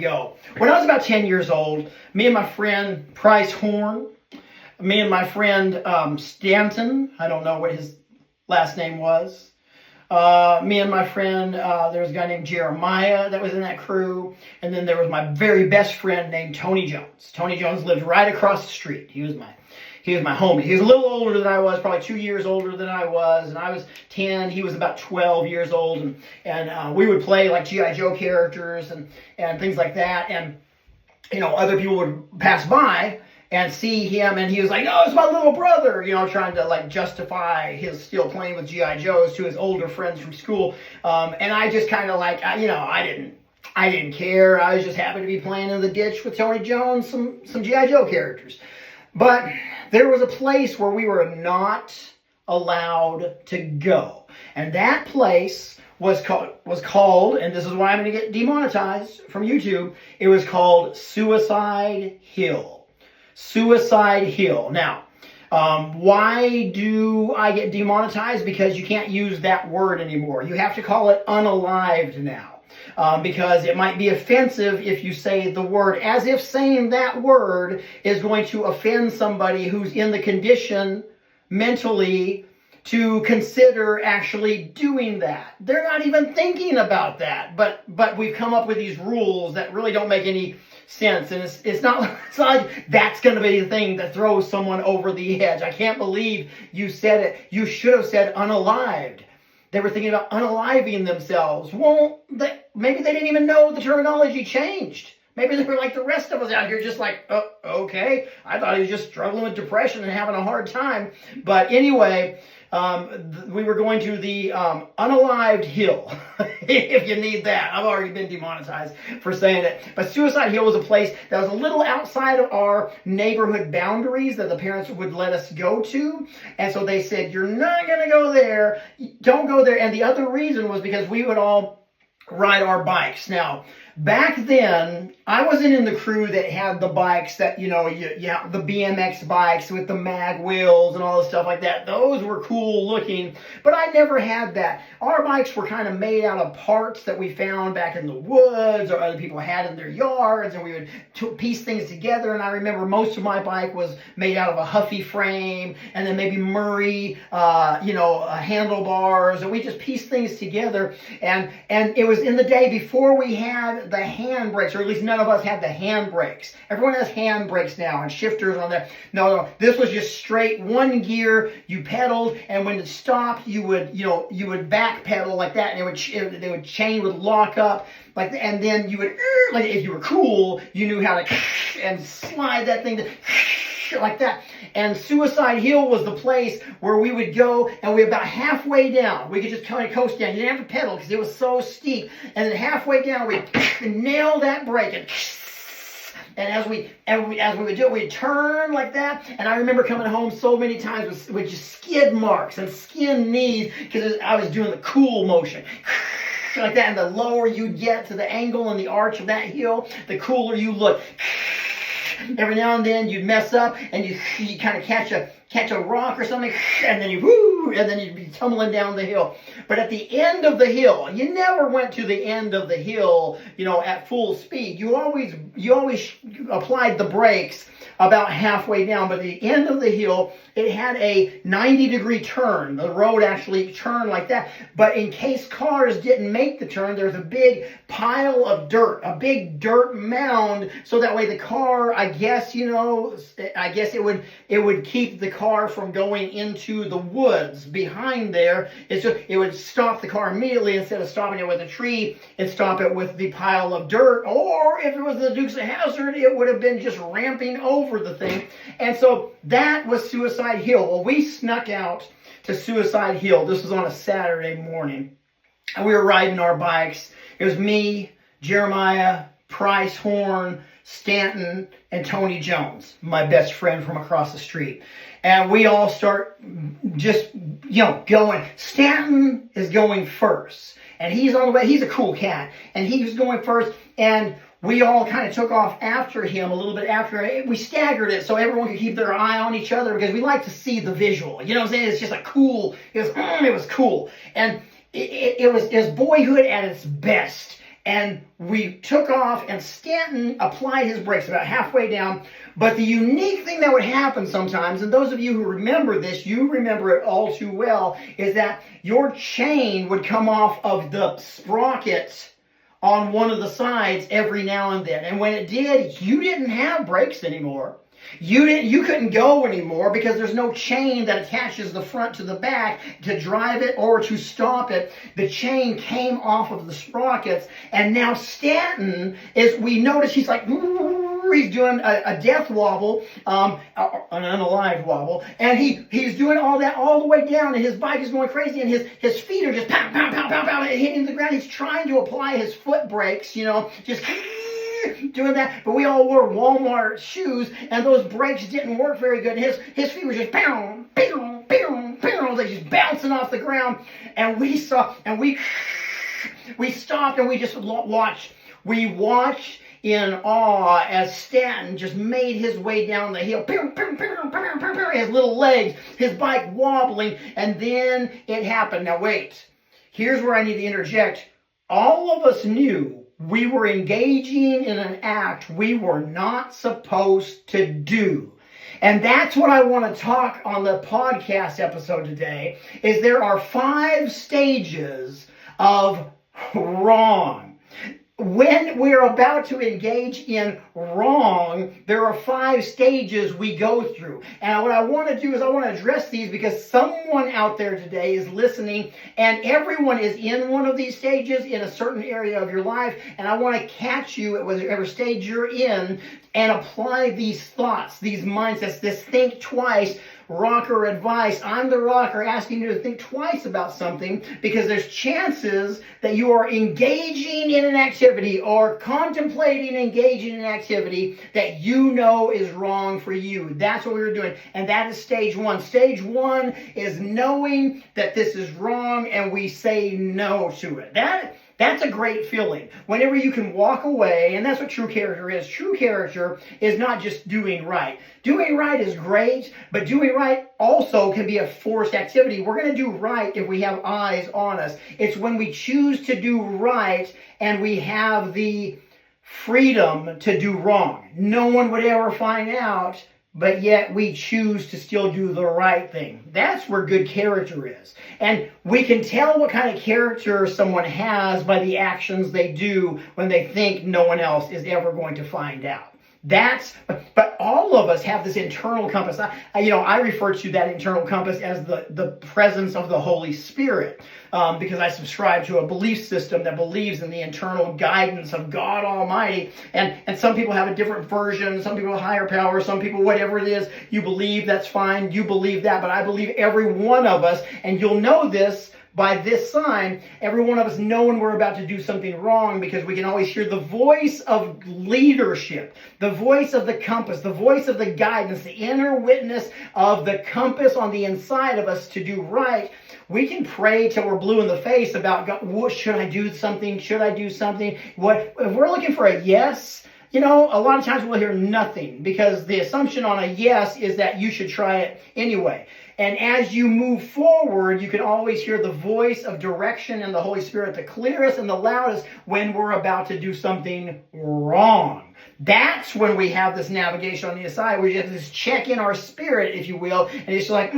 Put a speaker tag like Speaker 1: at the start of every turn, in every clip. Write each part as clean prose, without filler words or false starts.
Speaker 1: Go. When I was about 10 years old, me and my friend Price Horn, me and my friend Stanton, I don't know what his last name was, me and my friend, there was a guy named Jeremiah that was in that crew, and then there was my very best friend named Tony Jones. Tony Jones lived right across the street. He was my homie. He was a little older than I was, probably 2 years older than I was, and I was 10. He was about 12 years old, and we would play like G.I. Joe characters and things like that. And other people would pass by and see him, and he was like, "Oh, it's my little brother," trying to like justify his still playing with G.I. Joes to his older friends from school. And I just kind of like, I didn't care. I was just happy to be playing in the ditch with Tony Jones, some G.I. Joe characters. But there was a place where we were not allowed to go. And that place was called, and this is why I'm going to get demonetized from YouTube, it was called Suicide Hill. Suicide Hill. Now, why do I get demonetized? Because you can't use that word anymore. You have to call it unalived now. Because it might be offensive if you say the word, as if saying that word is going to offend somebody who's in the condition mentally to consider actually doing that. They're not even thinking about that, but we've come up with these rules that really don't make any sense, and it's not like that's going to be the thing that throws someone over the edge. I can't believe you said it. You should have said unalived. They were thinking about unaliving themselves. Well, maybe they didn't even know the terminology changed. Maybe they were like the rest of us out here, just like, oh, okay. I thought he was just struggling with depression and having a hard time. But anyway, we were going to the unalived hill, if you need that. I've already been demonetized for saying it. But Suicide Hill was a place that was a little outside of our neighborhood boundaries that the parents would let us go to. And so they said, you're not going to go there. Don't go there. And the other reason was because we would all ride our bikes. Now, back then, I wasn't in the crew that had the bikes that, the BMX bikes with the mag wheels and all the stuff like that. Those were cool looking, but I never had that. Our bikes were kind of made out of parts that we found back in the woods or other people had in their yards, and we would piece things together. And I remember most of my bike was made out of a Huffy frame and then maybe Murray, handlebars, and we just pieced things together. And it was in the day before we had the hand brakes, or at least none of us had the hand brakes. Everyone has hand brakes now and shifters on there. No, this was just straight one gear. You pedaled, and when it stopped, you would back pedal like that, and they would chain would lock up like, and then you would like, if you were cool, you knew how to and slide that thing to like that. And Suicide Hill was the place where we would go, and we were about halfway down. We could just kind of coast down. You didn't have to pedal because it was so steep. And then halfway down, we'd nail that brake, and as we would do it, we'd turn like that. And I remember coming home so many times with just skid marks and skin knees because I was doing the cool motion. Like that, and the lower you get to the angle and the arch of that hill, the cooler you look. Every now and then you'd mess up and you kind of catch a rock or something, and then you'd be tumbling down the hill. But at the end of the hill, you never went to the end of the hill, at full speed. You always applied the brakes about halfway down, but at the end of the hill, it had a 90-degree turn. The road actually turned like that. But in case cars didn't make the turn, there's a big pile of dirt, a big dirt mound, so that way the car, I guess it would keep the car from going into the woods behind there. It would stop the car immediately. Instead of stopping it with a tree, it'd stop it with the pile of dirt. Or if it was the Dukes of Hazzard, it would have been just ramping over the thing. And so that was Suicide Hill. Well, we snuck out to Suicide Hill. This was on a Saturday morning, and we were riding our bikes. It was me, Jeremiah, Price Horn, Stanton, and Tony Jones, my best friend from across the street. And we all start just, going. Stanton is going first, and he's on the way. He's a cool cat, and he was going first, and we all kind of took off after him, a little bit after. We staggered it so everyone could keep their eye on each other, because we like to see the visual. You know what I'm saying? It's just it was cool. And it was boyhood at its best. and we took off, and Stanton applied his brakes about halfway down. But the unique thing that would happen sometimes, and those of you who remember this, you remember it all too well, is that your chain would come off of the sprocket on one of the sides every now and then. And when it did, you didn't have brakes anymore. You couldn't go anymore because there's no chain that attaches the front to the back to drive it or to stop it. The chain came off of the sprockets, and now Stanton we notice he's like, he's doing a death wobble, an unalive wobble, and he's doing all that all the way down, and his bike is going crazy, and his feet are just pow, pow, pow, pow, pow, hitting the ground. He's trying to apply his foot brakes, just doing that, but we all wore Walmart shoes, and those brakes didn't work very good. His feet were just pow, pow, pow, pow, like just bouncing off the ground. And we stopped, and we just watched. We watched in awe as Stanton just made his way down the hill. His little legs, his bike wobbling, and then it happened. Now wait, here's where I need to interject. All of us knew we were engaging in an act we were not supposed to do. And that's what I want to talk on the podcast episode today, is there are 5 stages of wrong. When we're about to engage in wrong, there are 5 stages we go through. And what I want to do is I want to address these because someone out there today is listening, and everyone is in one of these stages in a certain area of your life. And I want to catch you at whatever stage you're in and apply these thoughts, these mindsets, this think twice rocker advice. I'm the rocker asking you to think twice about something, because there's chances that you are engaging in an activity or contemplating engaging in an activity that you know is wrong for you. That's what we were doing. And that is stage 1. Stage 1 is knowing that this is wrong and we say no to it. That's a great feeling. Whenever you can walk away, and that's what true character is. True character is not just doing right. Doing right is great, but doing right also can be a forced activity. We're going to do right if we have eyes on us. It's when we choose to do right and we have the freedom to do wrong. No one would ever find out, but yet we choose to still do the right thing. That's where good character is. And we can tell what kind of character someone has by the actions they do when they think no one else is ever going to find out. But all of us have this internal compass. I refer to that internal compass as the presence of the Holy Spirit, because I subscribe to a belief system that believes in the internal guidance of God Almighty. And some people have a different version. Some people have higher power. Some people, whatever it is you believe, that's fine. You believe that. But I believe every one of us, and you'll know this by this sign, every one of us know when we're about to do something wrong, because we can always hear the voice of leadership, the voice of the compass, the voice of the guidance, the inner witness of the compass on the inside of us to do right. We can pray till we're blue in the face about, God, should I do something? Should I do something? If we're looking for a yes, a lot of times we'll hear nothing, because the assumption on a yes is that you should try it anyway. And as you move forward, you can always hear the voice of direction and the Holy Spirit the clearest and the loudest when we're about to do something wrong. That's when we have this navigation on the inside. We just this check in our spirit, if you will, and it's like,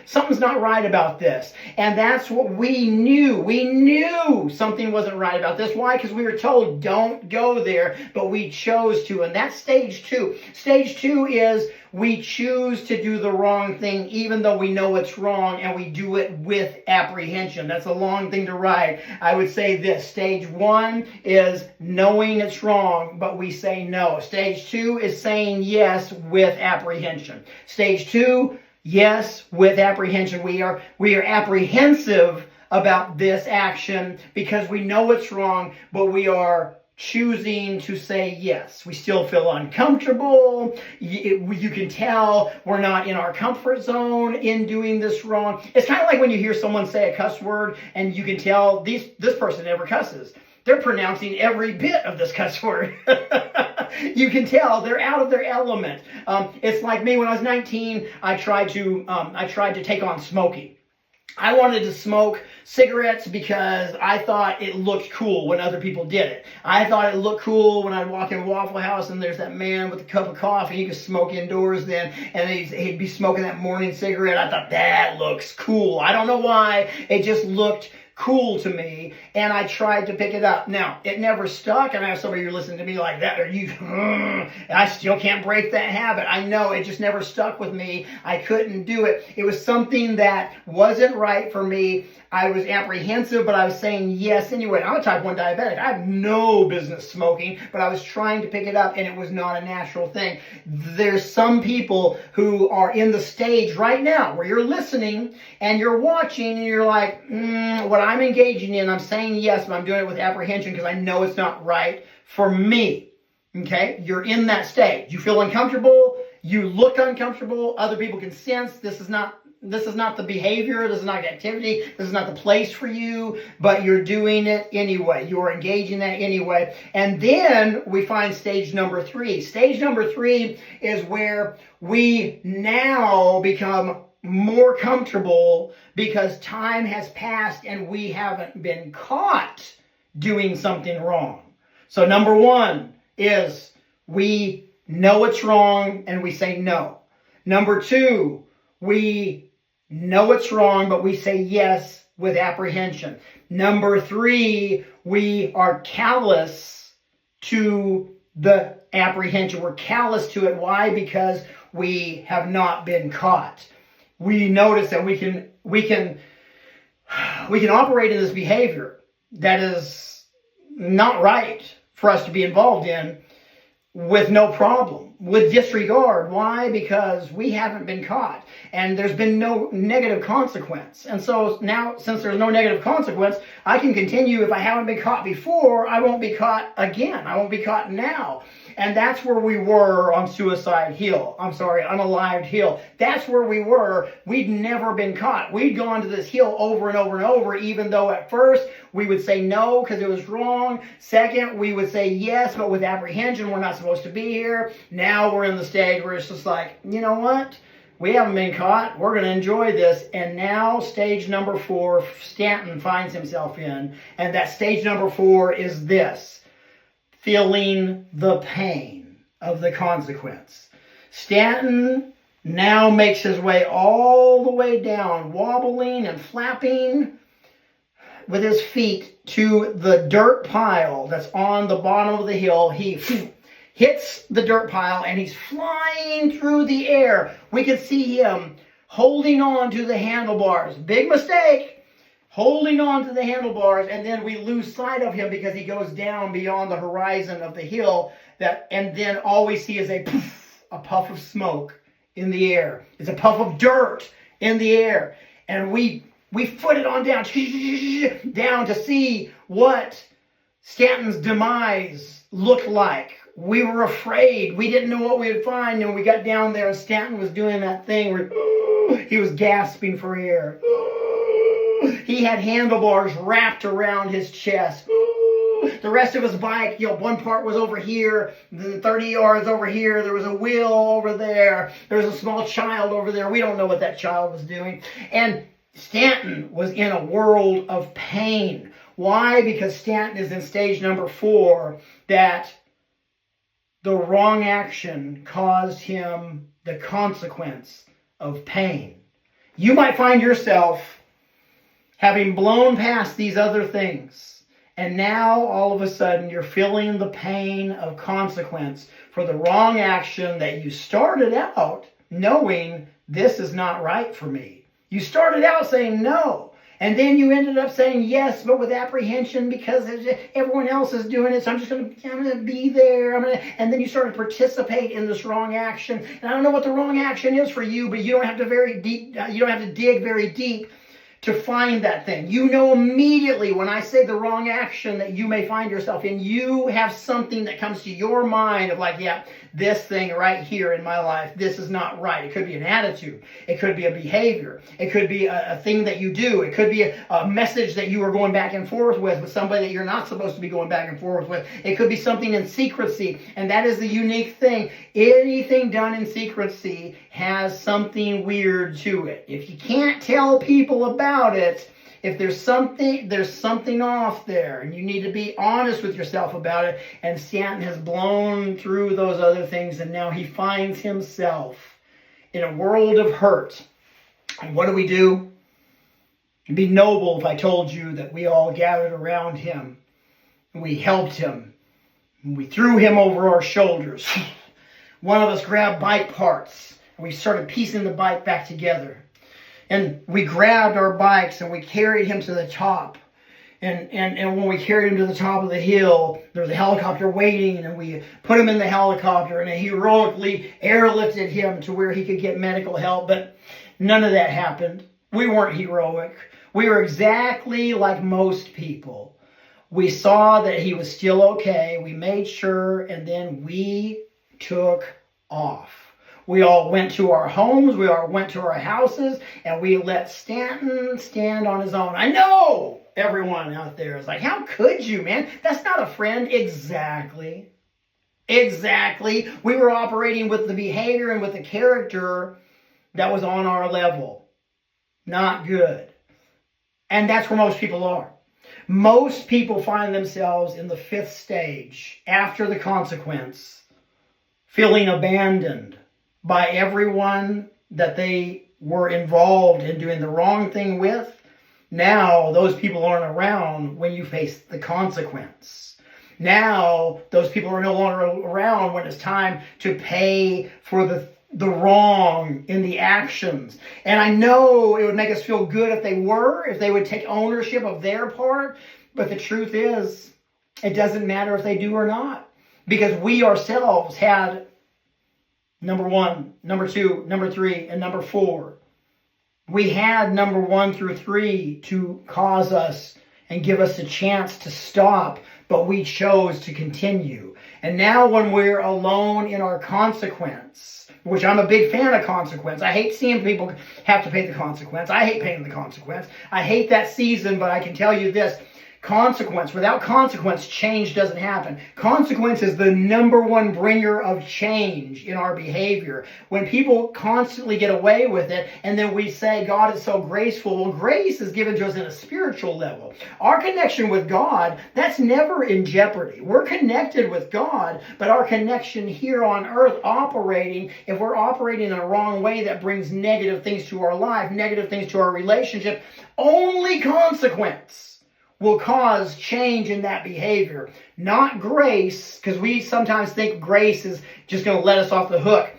Speaker 1: something's not right about this. And that's what we knew. We knew something wasn't right about this. Why? Because we were told, don't go there, but we chose to. And that's stage 2. Stage 2 is we choose to do the wrong thing, even though we know it's wrong, and we do it with apprehension. That's a long thing to write. I would say this. Stage 1 is knowing it's wrong, but we say no. Stage 2 is saying yes with apprehension. Stage 2, yes with apprehension. We are apprehensive about this action because we know it's wrong, but we are choosing to say yes. We still feel uncomfortable. You can tell we're not in our comfort zone in doing this wrong. It's kind of like when you hear someone say a cuss word and you can tell this person never cusses. They're pronouncing every bit of this cuss word. You can tell they're out of their element. It's like me when I was 19. I tried to take on smoking. I wanted to smoke cigarettes because I thought it looked cool when other people did it. I thought it looked cool when I'd walk in Waffle House and there's that man with a cup of coffee. You could smoke indoors then, and he'd be smoking that morning cigarette. I thought, that looks cool. I don't know why. It just looked cool to me, and I tried to pick it up. Now, it never stuck, and I have some of you listening to me like that, or you, and I still can't break that habit. I know, it just never stuck with me. I couldn't do it. It was something that wasn't right for me. I was apprehensive, but I was saying yes anyway. I'm a type 1 diabetic. I have no business smoking, but I was trying to pick it up, and it was not a natural thing. There's some people who are in the stage right now where you're listening and you're watching and you're like, what I'm engaging in, I'm saying yes, but I'm doing it with apprehension because I know it's not right for me. Okay? You're in that stage. You feel uncomfortable. You look uncomfortable. Other people can sense this is not the behavior, this is not the activity, this is not the place for you, but you're doing it anyway. You're engaging that anyway. And then we find stage number 3. Stage number 3 is where we now become more comfortable because time has passed and we haven't been caught doing something wrong. So number 1 is we know it's wrong and we say no. Number 2, we know it's wrong, but we say yes with apprehension. Number 3, we are callous to the apprehension. We're callous to it. Why? Because we have not been caught. We notice that we can operate in this behavior that is not right for us to be involved in with no problem, with disregard. Why? Because we haven't been caught and there's been no negative consequence. And so now, since there's no negative consequence, I can continue. If I haven't been caught before, I won't be caught again. I won't be caught now. And that's where we were on Unalived Hill. That's where we were. We'd never been caught. We'd gone to this hill over and over and over, even though at first we would say no because it was wrong. Second, we would say yes, but with apprehension, we're not supposed to be here. Now we're in the stage where it's just like, you know what? We haven't been caught. We're going to enjoy this. And now stage number 4, Stanton finds himself in. And that stage number 4 is this. Feeling the pain of the consequence. Stanton now makes his way all the way down, wobbling and flapping with his feet to the dirt pile that's on the bottom of the hill. He hits the dirt pile and he's flying through the air. We can see him holding on to the handlebars. Big mistake. Holding on to the handlebars, and then we lose sight of him because he goes down beyond the horizon of the hill. And then all we see is a puff of smoke in the air. It's a puff of dirt in the air. And we foot it on down to see what Stanton's demise looked like. We were afraid. We didn't know what we would find. And we got down there, and Stanton was doing that thing where he was gasping for air. He had handlebars wrapped around his chest. The rest of his bike, one part was over here, then 30 yards over here. There was a wheel over there. There was a small child over there. We don't know what that child was doing. And Stanton was in a world of pain. Why? Because Stanton is in stage number 4, that the wrong action caused him the consequence of pain. You might find yourself having blown past these other things, and now all of a sudden you're feeling the pain of consequence for the wrong action that you started out knowing this is not right for me. You started out saying no, and then you ended up saying yes, but with apprehension because everyone else is doing it, so I'm going to be there. And then you start to participate in this wrong action. And I don't know what the wrong action is for you, but you don't have to dig very deep to find that thing. You know immediately when I say the wrong action that you may find yourself in, you have something that comes to your mind of like, yeah, this thing right here in my life, this is not right. It could be an attitude. It could be a behavior. It could be a thing that you do. It could be a message that you are going back and forth with somebody that you're not supposed to be going back and forth with. It could be something in secrecy. And that is the unique thing. Anything done in secrecy has something weird to it. If you can't tell people about about it, if there's something off there, and you need to be honest with yourself about it. And Stanton has blown through those other things, and now he finds himself in a world of hurt. And what do? It'd be noble if I told you that we all gathered around him, and we helped him, and we threw him over our shoulders. One of us grabbed bike parts, and we started piecing the bike back together. And we grabbed our bikes and we carried him to the top. And when we carried him to the top of the hill, there was a helicopter waiting, and we put him in the helicopter and heroically airlifted him to where he could get medical help. But none of that happened. We weren't heroic. We were exactly like most people. We saw that he was still okay. We made sure, and then we took off. We all went to our homes, we all went to our houses, and we let Stanton stand on his own. I know everyone out there is like, how could you, man? That's not a friend. Exactly. We were operating with the behavior and with the character that was on our level. Not good. And that's where most people are. Most people find themselves in the 5th stage, after the consequence, feeling abandoned by everyone that they were involved in doing the wrong thing with. Now those people aren't around when you face the consequence. Now those people are no longer around when it's time to pay for the wrong in the actions. And I know it would make us feel good if they would take ownership of their part. But the truth is, it doesn't matter if they do or not. Because we ourselves had number 1, number 2, number 3, and number 4. We had number 1 through 3 to cause us and give us a chance to stop, but we chose to continue. And now when we're alone in our consequence, which I'm a big fan of consequence. I hate seeing people have to pay the consequence. I hate paying the consequence. I hate that season, but I can tell you this. Consequence. Without consequence, change doesn't happen. Consequence is the number 1 bringer of change in our behavior. When people constantly get away with it, and then we say God is so graceful, well, grace is given to us at a spiritual level. Our connection with God, that's never in jeopardy. We're connected with God, but our connection here on earth if we're operating in a wrong way that brings negative things to our life, negative things to our relationship, only consequence will cause change in that behavior. Not grace, because we sometimes think grace is just going to let us off the hook.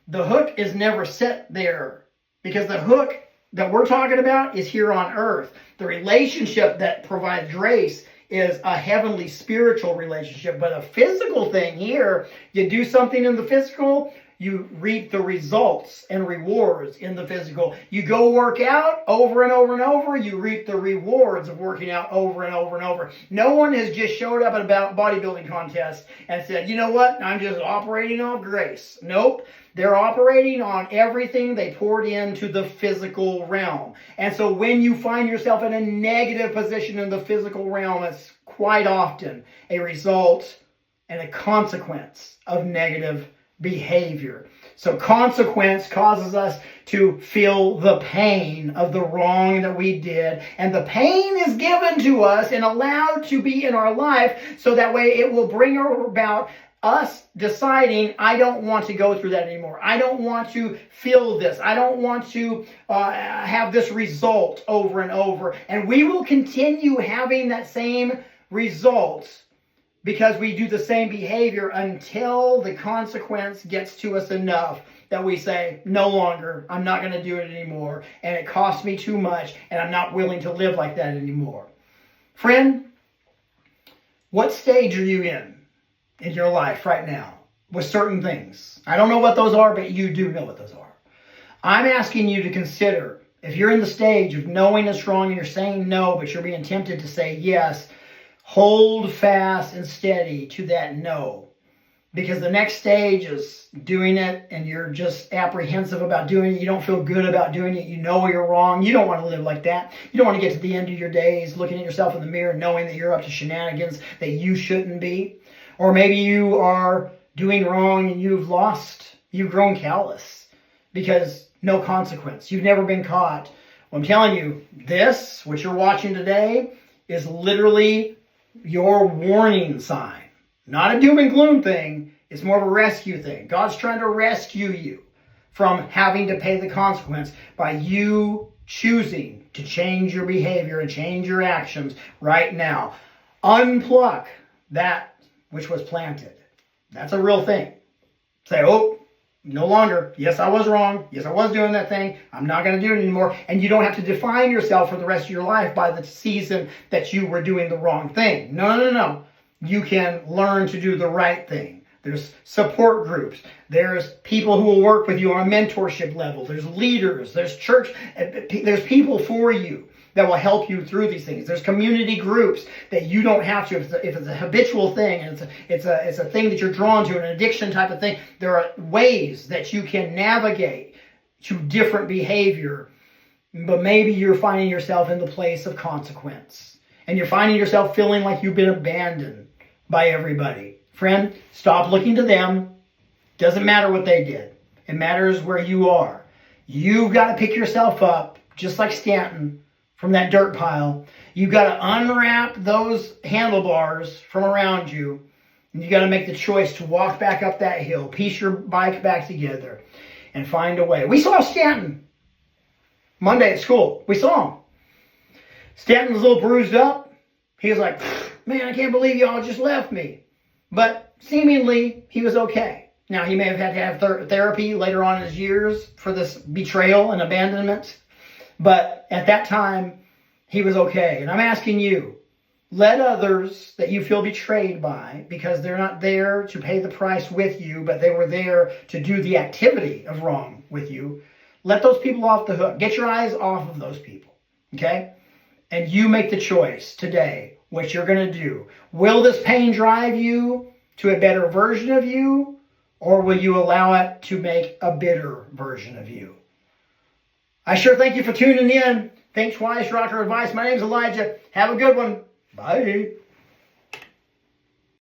Speaker 1: The hook is never set there, because the hook that we're talking about is here on earth. The relationship that provides grace is a heavenly spiritual relationship. But a physical thing here, you do something in the physical, you reap the results and rewards in the physical. You go work out over and over and over, you reap the rewards of working out over and over and over. No one has just showed up at a bodybuilding contest and said, you know what, I'm just operating on grace. Nope. They're operating on everything they poured into the physical realm. And so when you find yourself in a negative position in the physical realm, it's quite often a result and a consequence of negative behavior. So consequence causes us to feel the pain of the wrong that we did. And the pain is given to us and allowed to be in our life, so that way it will bring about us deciding, I don't want to go through that anymore. I don't want to feel this. I don't want to have this result over and over. And we will continue having that same result, because we do the same behavior until the consequence gets to us enough that we say, no longer, I'm not going to do it anymore, and it costs me too much, and I'm not willing to live like that anymore. Friend, what stage are you in your life right now with certain things? I don't know what those are, but you do know what those are. I'm asking you to consider, if you're in the stage of knowing it's wrong and you're saying no, but you're being tempted to say yes, hold fast and steady to that no. Because the next stage is doing it and you're just apprehensive about doing it. You don't feel good about doing it. You know you're wrong. You don't want to live like that. You don't want to get to the end of your days looking at yourself in the mirror knowing that you're up to shenanigans that you shouldn't be. Or maybe you are doing wrong and you've grown callous because no consequence. You've never been caught. Well, I'm telling you, this, what you're watching today, is literally your warning sign. Not a doom and gloom thing. It's more of a rescue thing. God's trying to rescue you from having to pay the consequence by you choosing to change your behavior and change your actions right now. Unpluck that which was planted. That's a real thing. Say, oh, no longer. Yes, I was wrong. Yes, I was doing that thing. I'm not going to do it anymore. And you don't have to define yourself for the rest of your life by the season that you were doing the wrong thing. No. You can learn to do the right thing. There's support groups. There's people who will work with you on a mentorship level. There's leaders. There's church. There's people for you that will help you through these things. There's community groups that you don't have to. If it's a habitual thing and it's a thing that you're drawn to, an addiction type of thing, there are ways that you can navigate to different behavior. But maybe you're finding yourself in the place of consequence. And you're finding yourself feeling like you've been abandoned by everybody. Friend, stop looking to them. Doesn't matter what they did. It matters where you are. You've got to pick yourself up, just like Stanton, from that dirt pile. You've got to unwrap those handlebars from around you. And you got to make the choice to walk back up that hill, piece your bike back together, and find a way. We saw Stanton Monday at school. We saw him. Stanton was a little bruised up. He was like, man, I can't believe y'all just left me. But seemingly, he was okay. Now, he may have had to have therapy later on in his years for this betrayal and abandonment. But at that time, he was okay. And I'm asking you, let others that you feel betrayed by, because they're not there to pay the price with you, but they were there to do the activity of wrong with you, let those people off the hook. Get your eyes off of those people, okay? And you make the choice today what you're going to do. Will this pain drive you to a better version of you, or will you allow it to make a bitter version of you? I sure thank you for tuning in. Think twice, rock your advice. My name's Elijah. Have a good one. Bye.